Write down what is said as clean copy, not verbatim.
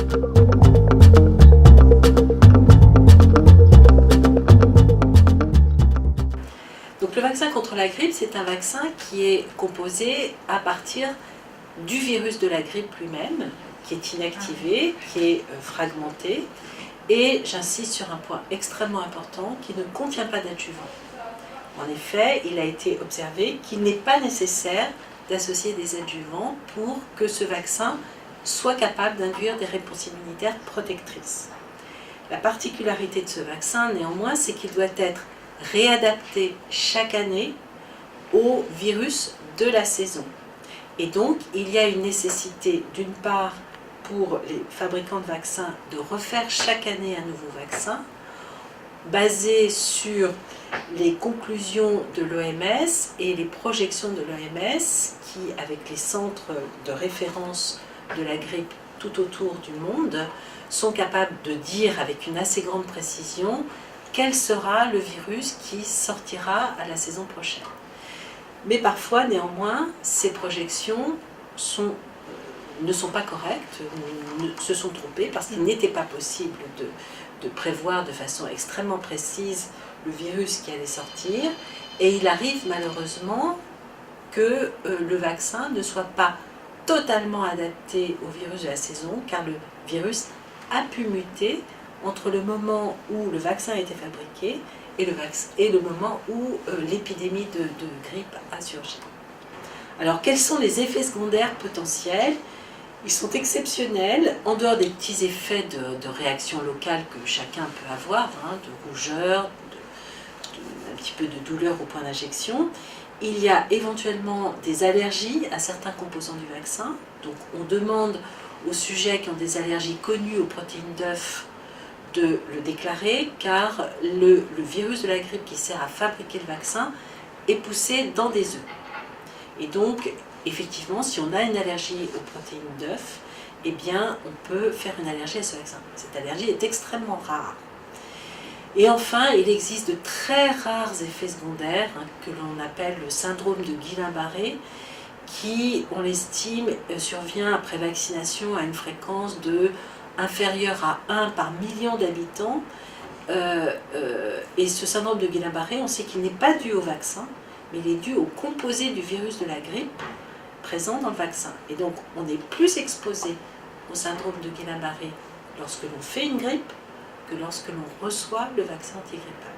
Donc le vaccin contre la grippe, c'est un vaccin qui est composé à partir du virus de la grippe lui-même, qui est inactivé, qui est fragmenté, et j'insiste sur un point extrêmement important, qui ne contient pas d'adjuvant. En effet, il a été observé qu'il n'est pas nécessaire d'associer des adjuvants pour que ce vaccin soit capable d'induire des réponses immunitaires protectrices. La particularité de ce vaccin, néanmoins, c'est qu'il doit être réadapté chaque année au virus de la saison. Et donc, il y a une nécessité, d'une part, pour les fabricants de vaccins, de refaire chaque année un nouveau vaccin, basé sur les conclusions de l'OMS et les projections de l'OMS, qui, avec les centres de référence de la grippe tout autour du monde, sont capables de dire avec une assez grande précision quel sera le virus qui sortira à la saison prochaine. Mais parfois, néanmoins, ces projections ne sont pas correctes, se sont trompées, parce qu'il n'était pas possible de prévoir de façon extrêmement précise le virus qui allait sortir. Et il arrive malheureusement que le vaccin ne soit pas totalement adapté au virus de la saison, car le virus a pu muter entre le moment où le vaccin a été fabriqué et le moment où l'épidémie de grippe a surgi. Alors, quels sont les effets secondaires potentiels? Ils sont exceptionnels, en dehors des petits effets de réaction locale que chacun peut avoir, de rougeur, un petit peu de douleur au point d'injection. Il y a éventuellement des allergies à certains composants du vaccin. Donc, on demande aux sujets qui ont des allergies connues aux protéines d'œufs de le déclarer, car le virus de la grippe qui sert à fabriquer le vaccin est poussé dans des œufs. Et donc, effectivement, si on a une allergie aux protéines d'œufs, eh bien, on peut faire une allergie à ce vaccin. Cette allergie est extrêmement rare. Et enfin, il existe de très rares effets secondaires que l'on appelle le syndrome de Guillain-Barré, qui, on l'estime, survient après vaccination à une fréquence inférieure à 1 par million d'habitants. Et ce syndrome de Guillain-Barré, on sait qu'il n'est pas dû au vaccin, mais il est dû au composé du virus de la grippe présent dans le vaccin. Et donc, on est plus exposé au syndrome de Guillain-Barré lorsque l'on fait une grippe que lorsque l'on reçoit le vaccin antigrippal.